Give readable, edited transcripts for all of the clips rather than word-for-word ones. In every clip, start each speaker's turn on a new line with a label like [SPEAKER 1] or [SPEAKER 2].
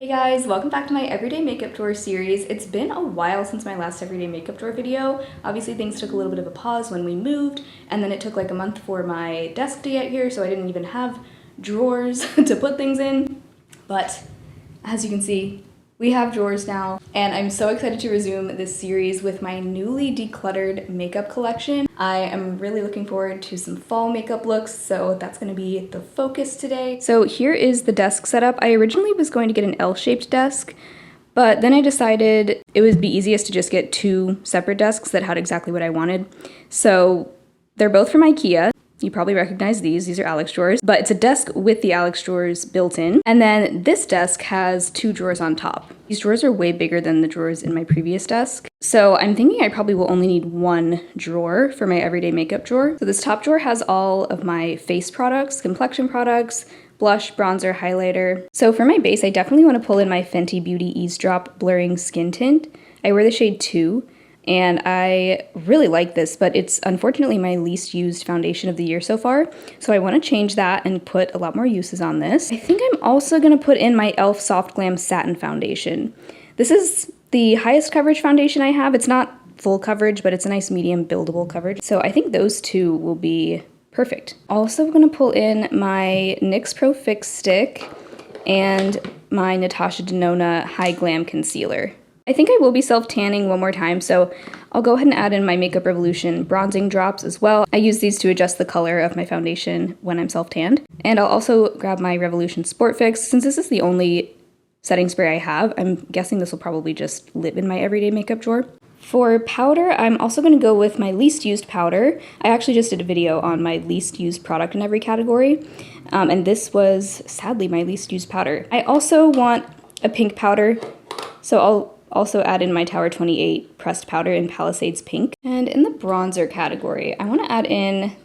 [SPEAKER 1] Hey guys, welcome back to my everyday makeup drawer series. It's been a while since my last everyday makeup drawer video. Obviously things took a little bit of a pause when we moved, and then it took like a month for my desk to get here, so I didn't even have drawers to put things in. But as you can see, we have drawers now, and I'm so excited to resume this series with my newly decluttered makeup collection. I am really looking forward to some fall makeup looks, so that's gonna be the focus today. So here is the desk setup. I originally was going to get an L-shaped desk, but then I decided it would be easiest to just get two separate desks that had exactly what I wanted. So they're both from IKEA. You probably recognize these. These are Alex drawers, but it's a desk with the Alex drawers built in. And then this desk has two drawers on top. These drawers are way bigger than the drawers in my previous desk. So I'm thinking I probably will only need one drawer for my everyday makeup drawer. So this top drawer has all of my face products, complexion products, blush, bronzer, highlighter. So for my base, I definitely want to pull in my Fenty Beauty Eavesdrop Blurring Skin Tint. I wear the shade 2. And I really like this, but it's unfortunately my least used foundation of the year so far. So I want to change that and put a lot more uses on this. I think I'm also going to put in my e.l.f. Soft Glam Satin Foundation. This is the highest coverage foundation I have. It's not full coverage, but it's a nice medium buildable coverage. So I think those two will be perfect. Also going to pull in my NYX Pro Fix Stick and my Natasha Denona High Glam Concealer. I think I will be self-tanning one more time, so I'll go ahead and add in my Makeup Revolution bronzing drops as well. I use these to adjust the color of my foundation when I'm self-tanned. And I'll also grab my Revolution Sport Fix. Since this is the only setting spray I have, I'm guessing this will probably just live in my everyday makeup drawer. For powder, I'm also going to go with my least used powder. I actually just did a video on my least used product in every category, and this was sadly my least used powder. I also want a pink powder, so I'll also add in my Tower 28 pressed powder in Palisades Pink. And in the bronzer category, I want to add in,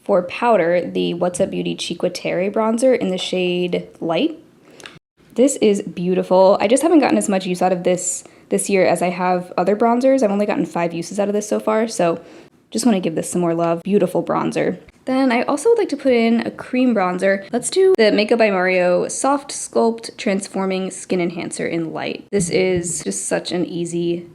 [SPEAKER 1] for powder, the What's Up Beauty Chiqua Terre bronzer in the shade Light. This is beautiful. I just haven't gotten as much use out of this year as I have other bronzers. I've only gotten 5 uses out of this so far, so just want to give this some more love. Beautiful bronzer. Then I also would like to put in a cream bronzer. Let's do the Makeup by Mario Soft Sculpt Transforming Skin Enhancer in Light. This is just such an easy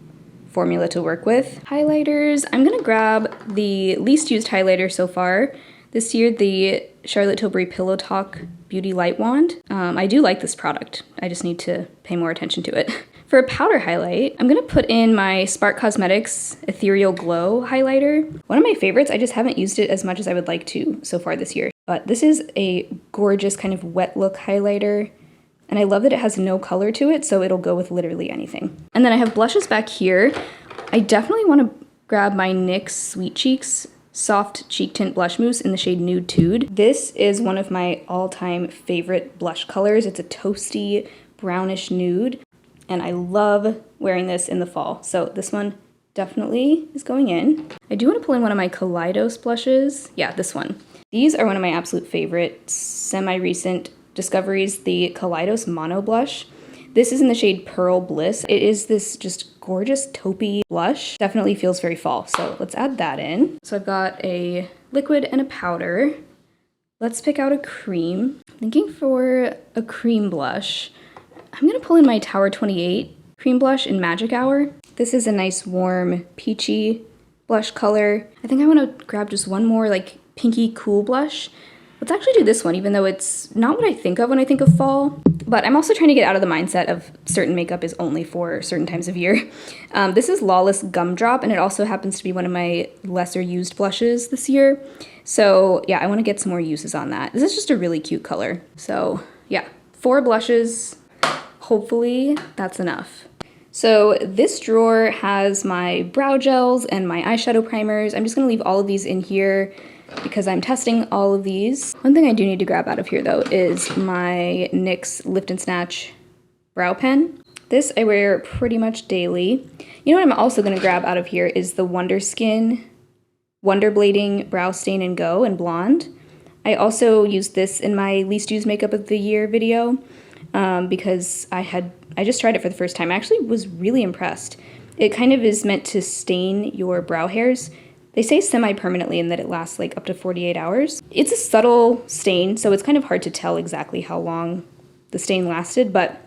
[SPEAKER 1] formula to work with. Highlighters, I'm gonna grab the least used highlighter so far this year, the Charlotte Tilbury Pillow Talk Beauty Light Wand. I do like this product. I just need to pay more attention to it. For a powder highlight, I'm gonna put in my Spark Cosmetics Ethereal Glow highlighter. One of my favorites, I just haven't used it as much as I would like to so far this year. But this is a gorgeous kind of wet look highlighter, and I love that it has no color to it, so it'll go with literally anything. And then I have blushes back here. I definitely wanna grab my NYX Sweet Cheeks Soft Cheek Tint Blush Mousse in the shade Nude Tude. This is one of my all-time favorite blush colors. It's a toasty, brownish nude. And I love wearing this in the fall. So this one definitely is going in. I do want to pull in one of my Kaleidos blushes. Yeah, this one. These are one of my absolute favorite semi-recent discoveries, the Kaleidos Mono Blush. This is in the shade Pearl Bliss. It is this just gorgeous taupey blush. Definitely feels very fall, so let's add that in. So I've got a liquid and a powder. Let's pick out a cream. I'm thinking for a cream blush, I'm gonna pull in my Tower 28 cream blush in Magic Hour. This is a nice warm peachy blush color. I think I wanna grab just one more like pinky cool blush. Let's actually do this one, even though it's not what I think of when I think of fall. But I'm also trying to get out of the mindset of certain makeup is only for certain times of year. This is Lawless Gumdrop, and it also happens to be one of my lesser used blushes this year. So yeah, I wanna get some more uses on that. This is just a really cute color. So yeah, 4 blushes. Hopefully that's enough. So this drawer has my brow gels and my eyeshadow primers. I'm just gonna leave all of these in here because I'm testing all of these. One thing I do need to grab out of here though is my NYX Lift and Snatch brow pen. This I wear pretty much daily. You know what I'm also gonna grab out of here is the Wonder Skin Wonder Blading Brow Stain and Go in Blonde. I also used this in my least used makeup of the year video. Because I just tried it for the first time. I actually was really impressed. It kind of is meant to stain your brow hairs. They say semi-permanently in that it lasts like up to 48 hours. It's a subtle stain, so it's kind of hard to tell exactly how long the stain lasted, but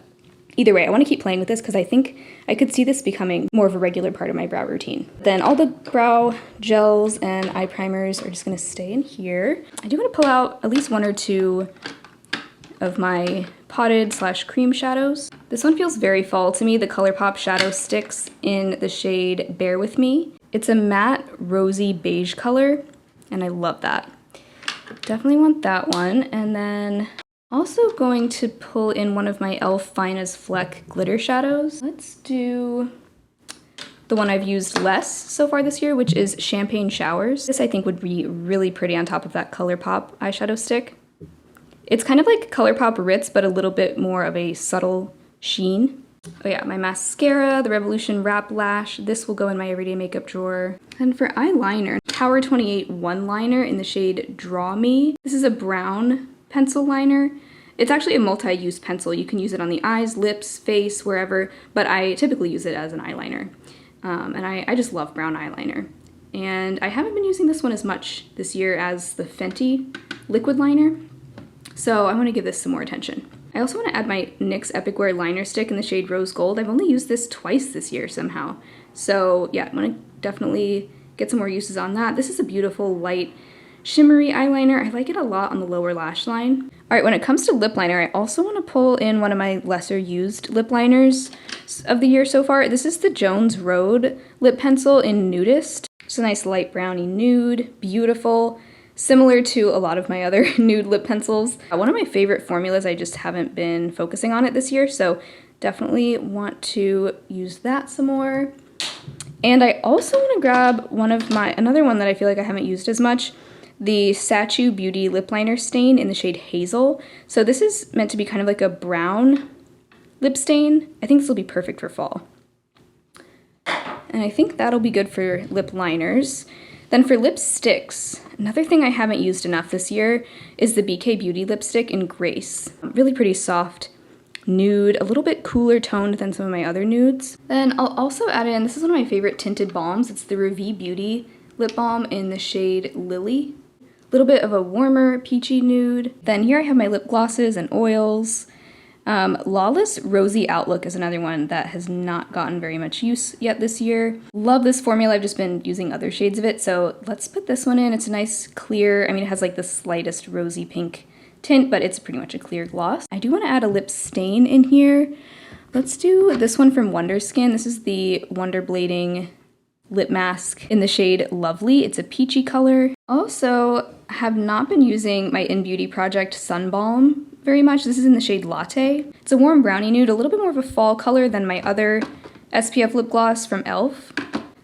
[SPEAKER 1] Either way, I want to keep playing with this because I think I could see this becoming more of a regular part of my brow routine. Then all the brow gels and eye primers are just going to stay in here. I do want to pull out at least one or two of my potted / cream shadows. This one feels very fall to me, the ColourPop Shadow Sticks in the shade Bear With Me. It's a matte rosy beige color, and I love that. Definitely want that one. And then also going to pull in one of my e.l.f. Fine as Fleck glitter shadows. Let's do the one I've used less so far this year, which is Champagne Showers. This I think would be really pretty on top of that ColourPop eyeshadow stick. It's kind of like ColourPop Ritz, but a little bit more of a subtle sheen. Oh yeah, my mascara, the Revolution Wrap Lash. This will go in my everyday makeup drawer. And for eyeliner, Power 28 One Liner in the shade Draw Me. This is a brown pencil liner. It's actually a multi-use pencil. You can use it on the eyes, lips, face, wherever, but I typically use it as an eyeliner. And I just love brown eyeliner. And I haven't been using this one as much this year as the Fenty liquid liner, so I want to give this some more attention. I also want to add my NYX Epic Wear liner stick in the shade Rose Gold. I've only used this twice this year somehow. So yeah, I'm going to definitely get some more uses on that. This is a beautiful light shimmery eyeliner. I like it a lot on the lower lash line. All right, when it comes to lip liner, I also want to pull in one of my lesser used lip liners of the year so far. This is the Jones Road lip pencil in Nudist. It's a nice light brownie nude, beautiful, similar to a lot of my other nude lip pencils. One of my favorite formulas, I just haven't been focusing on it this year, so definitely want to use that some more. And I also want to grab another one that I feel like I haven't used as much, the Sachu Beauty Lip Liner Stain in the shade Hazel. So this is meant to be kind of like a brown lip stain. I think this will be perfect for fall. And I think that'll be good for lip liners. Then for lipsticks, another thing I haven't used enough this year is the BK Beauty lipstick in Grace. Really pretty soft nude, a little bit cooler toned than some of my other nudes. Then I'll also add in, this is one of my favorite tinted balms. It's the Revi Beauty lip balm in the shade Lily. A little bit of a warmer peachy nude. Then here I have my lip glosses and oils. Lawless Rosy Outlook is another one that has not gotten very much use yet this year. Love this formula, I've just been using other shades of it, so let's put this one in. It's a nice clear, I mean it has like the slightest rosy pink tint, but it's pretty much a clear gloss. I do want to add a lip stain in here. Let's do this one from Wonder Skin. This is the Wonder Blading lip mask in the shade Lovely. It's a peachy color. Also, have not been using my In Beauty Project Sun Balm very much. This is in the shade Latte. It's a warm brownie nude, a little bit more of a fall color than my other SPF lip gloss from e.l.f.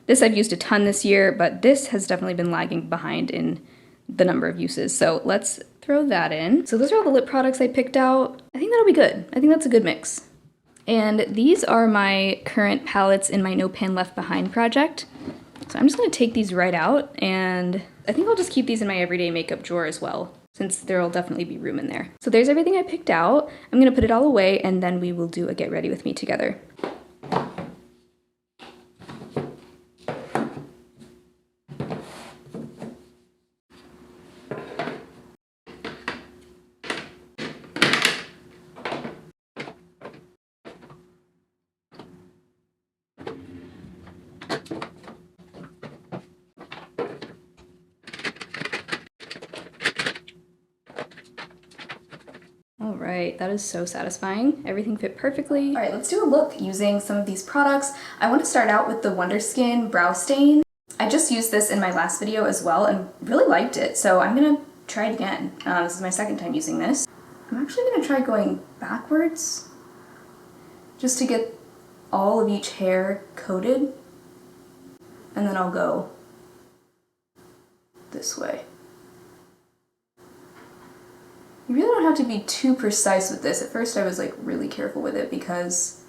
[SPEAKER 1] This I've used a ton this year, but this has definitely been lagging behind in the number of uses. So let's throw that in. So those are all the lip products I picked out. I think that'll be good. I think that's a good mix. And these are my current palettes in my No Pan Left Behind project. So I'm just gonna take these right out, and I think I'll just keep these in my everyday makeup drawer as well, since there'll definitely be room in there. So there's everything I picked out. I'm gonna put it all away, and then we will do a get ready with me together. All right, that is so satisfying. Everything fit perfectly. All right, let's do a look using some of these products. I want to start out with the Wonder Skin Brow Stain. I just used this in my last video as well and really liked it, so I'm gonna try it again. This is my second time using this. I'm actually gonna try going backwards just to get all of each hair coated, and then I'll go this way. You really don't have to be too precise with this. At first I was like really careful with it because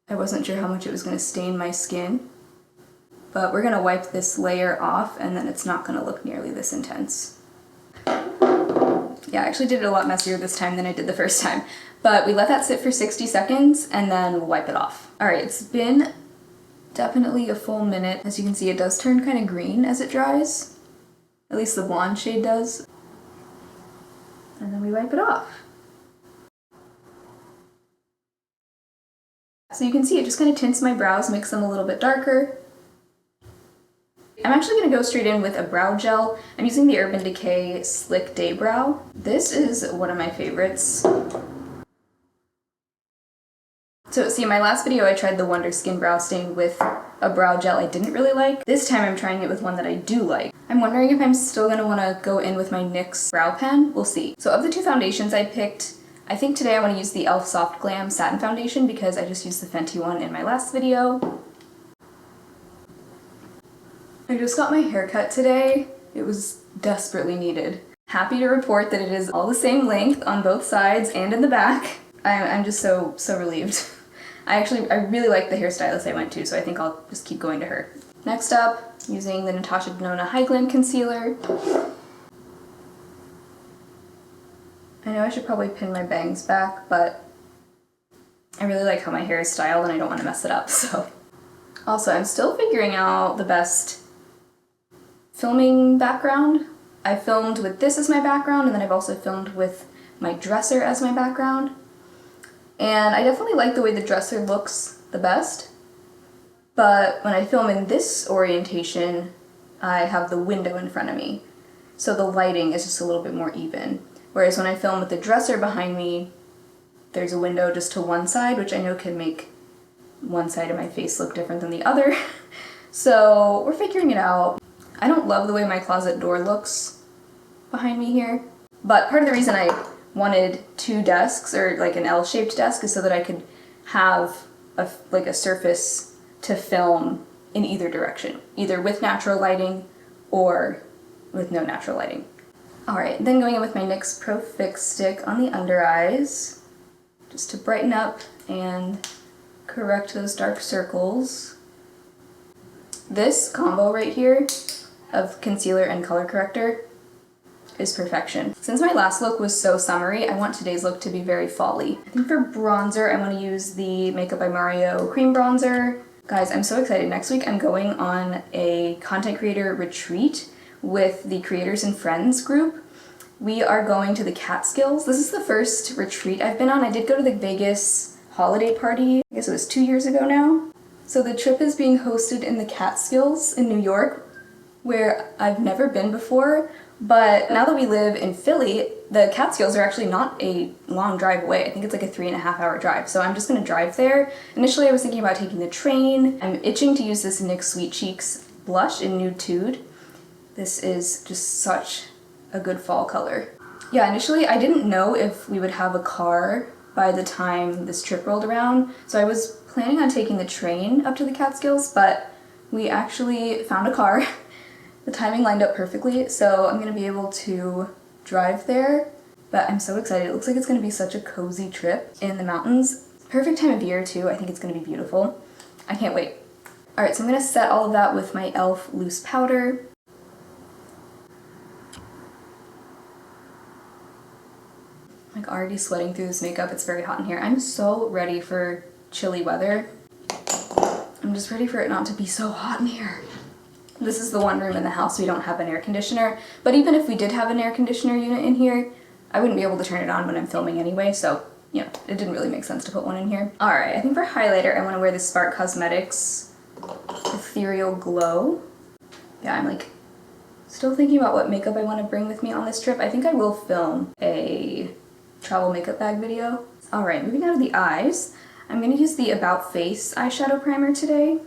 [SPEAKER 1] I wasn't sure how much it was going to stain my skin. But we're going to wipe this layer off and then it's not going to look nearly this intense. Yeah, I actually did it a lot messier this time than I did the first time. But we let that sit for 60 seconds and then we'll wipe it off. Alright, it's been definitely a full minute. As you can see, it does turn kind of green as it dries. At least the blonde shade does. And then we wipe it off. So you can see it just kind of tints my brows, makes them a little bit darker. I'm actually going to go straight in with a brow gel. I'm using the Urban Decay Slick Day Brow. This is one of my favorites. So see, in my last video I tried the Wonder Skin Brow Stain with a brow gel I didn't really like. This time I'm trying it with one that I do like. I'm wondering if I'm still going to want to go in with my NYX brow pen. We'll see. So of the two foundations I picked, I think today I want to use the e.l.f. Soft Glam Satin Foundation because I just used the Fenty one in my last video. I just got my hair cut today. It was desperately needed. Happy to report that it is all the same length on both sides and in the back. I'm just so relieved. I really like the hairstylist I went to, so I think I'll just keep going to her. Next up, using the Natasha Denona High Glam Concealer. I know I should probably pin my bangs back, but I really like how my hair is styled and I don't want to mess it up, so. Also, I'm still figuring out the best filming background. I filmed with this as my background, and then I've also filmed with my dresser as my background. And I definitely like the way the dresser looks the best, but when I film in this orientation, I have the window in front of me, so the lighting is just a little bit more even. Whereas when I film with the dresser behind me, there's a window just to one side, which I know can make one side of my face look different than the other. So we're figuring it out. I don't love the way my closet door looks behind me here, but part of the reason I wanted two desks, or like an L-shaped desk, is so that I could have a surface to film in either direction, either with natural lighting or with no natural lighting. Alright, then going in with my NYX Pro Fix Stick on the under eyes, just to brighten up and correct those dark circles. This combo right here of concealer and color corrector is perfection. Since my last look was so summery, I want today's look to be very fall-y. I think for bronzer, I want to use the Makeup by Mario Cream Bronzer. Guys, I'm so excited. Next week, I'm going on a content creator retreat with the Creators and Friends group. We are going to the Catskills. This is the first retreat I've been on. I did go to the Vegas holiday party. I guess it was 2 years ago now. So the trip is being hosted in the Catskills in New York, where I've never been before. But now that we live in Philly, the Catskills are actually not a long drive away. I think it's like a 3.5 hour drive. So I'm just gonna drive there. Initially I was thinking about taking the train. I'm itching to use this NYX Sweet Cheeks blush in Nude Tude. This is just such a good fall color. Yeah, initially I didn't know if we would have a car by the time this trip rolled around. So I was planning on taking the train up to the Catskills, but we actually found a car. The timing lined up perfectly, so I'm gonna be able to drive there, but I'm so excited. It looks like it's gonna be such a cozy trip in the mountains. Perfect time of year too. I think it's gonna be beautiful. I can't wait. All right, so I'm gonna set all of that with my e.l.f. loose powder. I'm like already sweating through this makeup. It's very hot in here. I'm so ready for chilly weather. I'm just ready for it not to be so hot in here. This is the one room in the house we don't have an air conditioner, but even if we did have an air conditioner unit in here, I wouldn't be able to turn it on when I'm filming anyway, so, you know, it didn't really make sense to put one in here. Alright, I think for highlighter, I want to wear the Spark Cosmetics Ethereal Glow. Yeah, I'm like still thinking about what makeup I want to bring with me on this trip. I think I will film a travel makeup bag video. Alright, moving on to the eyes. I'm going to use the About Face eyeshadow primer today.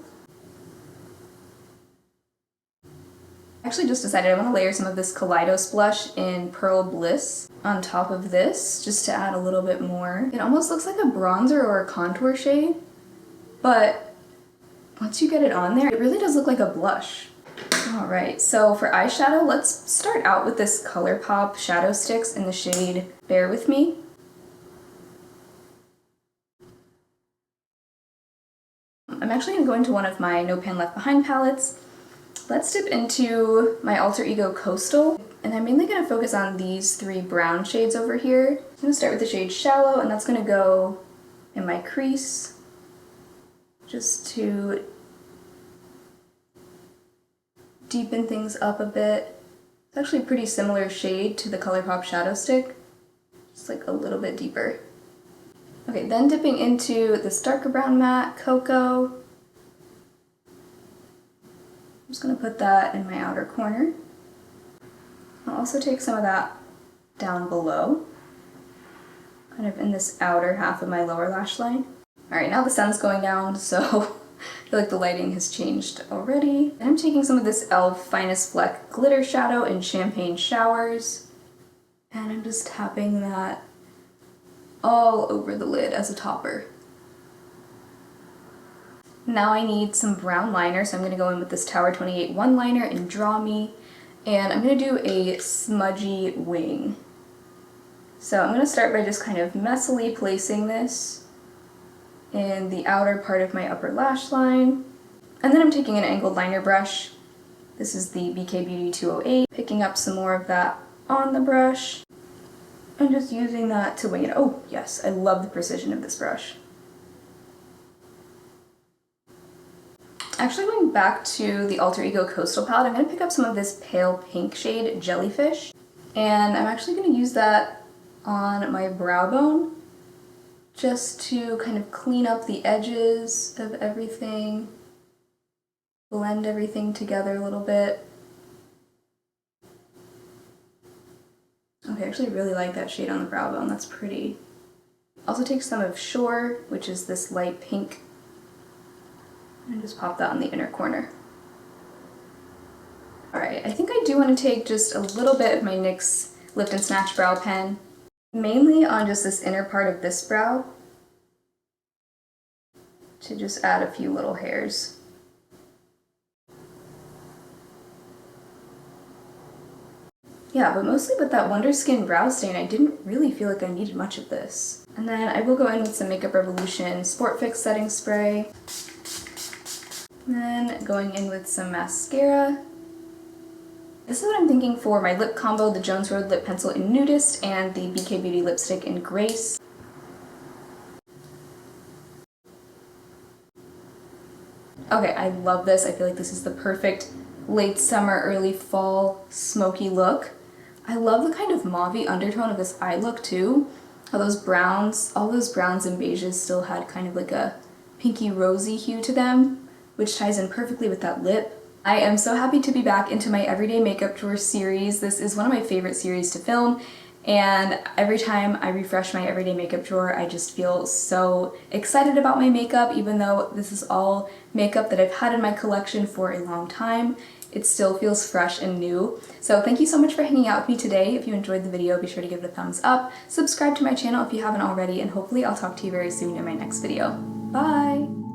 [SPEAKER 1] I actually just decided I want to layer some of this Kaleidos blush in Pearl Bliss on top of this, just to add a little bit more. It almost looks like a bronzer or a contour shade, but once you get it on there, it really does look like a blush. Alright, so for eyeshadow, let's start out with this ColourPop Shadow Sticks in the shade Bear With Me. I'm actually going to go into one of my No Pan Left Behind palettes. Let's dip into my Alter Ego Coastal, and I'm mainly going to focus on these three brown shades over here. I'm going to start with the shade Shallow, and that's going to go in my crease, just to deepen things up a bit. It's actually a pretty similar shade to the ColourPop Shadow Stick, just like a little bit deeper. Okay, then dipping into this darker brown matte, Cocoa. I'm just going to put that in my outer corner. I'll also take some of that down below, kind of in this outer half of my lower lash line. Alright, now the sun's going down, so I feel like the lighting has changed already. And I'm taking some of this e.l.f. Finest Fleck Glitter Shadow in Champagne Showers, and I'm just tapping that all over the lid as a topper. Now I need some brown liner, so I'm going to go in with this Tower 28 one liner in Draw Me, and I'm going to do a smudgy wing. So I'm going to start by just kind of messily placing this in the outer part of my upper lash line, and then I'm taking an angled liner brush. This is the BK Beauty 208, picking up some more of that on the brush, and just using that to wing it. Oh yes, I love the precision of this brush. Actually, going back to the Alter Ego Coastal palette, I'm going to pick up some of this pale pink shade, Jellyfish, and I'm actually going to use that on my brow bone just to kind of clean up the edges of everything, blend everything together a little bit. Okay, I actually really like that shade on the brow bone, that's pretty. Also take some of Shore, which is this light pink, and just pop that on the inner corner. Alright, I think I do want to take just a little bit of my NYX Lift and Snatch brow pen, mainly on just this inner part of this brow, to just add a few little hairs. Yeah, but mostly with that Wonder Skin brow stain, I didn't really feel like I needed much of this. And then I will go in with some Makeup Revolution Sport Fix setting spray. And then going in with some mascara. This is what I'm thinking for my lip combo, the Jones Road Lip Pencil in Nudist and the BK Beauty Lipstick in Grace. Okay, I love this. I feel like this is the perfect late summer, early fall smoky look. I love the kind of mauve-y undertone of this eye look too. All those browns and beiges still had kind of like a pinky rosy hue to them, which ties in perfectly with that lip. I am so happy to be back into my Everyday Makeup Drawer series. This is one of my favorite series to film, and every time I refresh my Everyday Makeup Drawer, I just feel so excited about my makeup. Even though this is all makeup that I've had in my collection for a long time, it still feels fresh and new. So thank you so much for hanging out with me today. If you enjoyed the video, be sure to give it a thumbs up, subscribe to my channel if you haven't already, and hopefully I'll talk to you very soon in my next video. Bye!